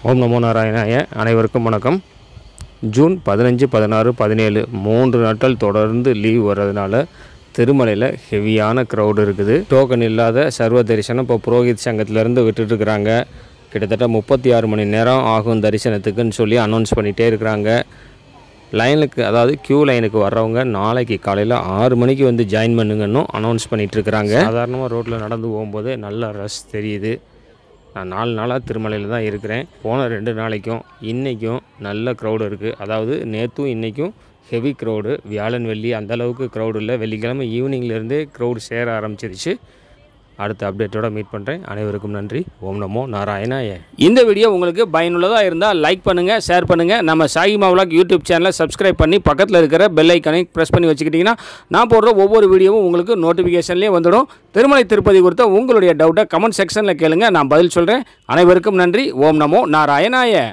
ஓம் நமோ நாராயணாய. அனைவருக்கும் வணக்கம். ஜூன் 15, 16, 17 3 நாட்கள் தொடர்ந்து லீவ் வர்றதுனால திருமலையில் ஹெவியான க்ரௌடு இருக்குது. டோக்கன் இல்லாத சர்வ தரிசனம் இப்போ புரோஹித் சங்கத்திலேருந்து விட்டுட்டுருக்குறாங்க. கிட்டத்தட்ட 36 மணி நேரம் ஆகும் தரிசனத்துக்குன்னு சொல்லி அனௌன்ஸ் பண்ணிகிட்டே இருக்கிறாங்க. லைனுக்கு, அதாவது கியூ லைனுக்கு வர்றவங்க நாளைக்கு காலையில் 6 மணிக்கு வந்து ஜாயின் பண்ணுங்கன்னு அனௌன்ஸ் பண்ணிகிட்ருக்குறாங்க. சாதாரணமாக ரோட்டில் நடந்து போகும்போது நல்ல ரஷ் தெரியுது. நான் 4 நாளாக திருமலையில் தான் இருக்கிறேன். போன 2 நாளைக்கும் இன்றைக்கும் நல்ல க்ரௌடு இருக்குது. அதாவது நேற்றும் இன்றைக்கும் ஹெவி க்ரௌடு. வியாழன் வெள்ளி அந்தளவுக்கு க்ரௌடு இல்லை. வெள்ளிக்கிழமை ஈவினிங்லேருந்தே க்ரௌடு சேர ஆரம்பிச்சிருச்சு. அடுத்த அப்டேட்டோட மீட் பண்ணுறேன். அனைவருக்கும் நன்றி. ஓம் நமோ நாராயணாய. இந்த வீடியோ உங்களுக்கு பயனுள்ளதாக இருந்தால் லைக் பண்ணுங்கள், ஷேர் பண்ணுங்கள். நம்ம சாயிமா விலாக் யூடியூப் சேனலை சப்ஸ்கிரைப் பண்ணி பக்கத்தில் இருக்கிற பெல் ஐக்கனை ப்ரெஸ் பண்ணி வச்சுக்கிட்டிங்கன்னா நான் போடுற ஒவ்வொரு வீடியோவும் உங்களுக்கு நோட்டிஃபிகேஷன்லேயே வந்துடும். திருமலை திருப்பதி குறித்த உங்களுடைய டவுட்டை கமெண்ட் செக்ஷனில் கேளுங்க, நான் பதில் சொல்கிறேன். அனைவருக்கும் நன்றி. ஓம் நமோ நாராயணாய.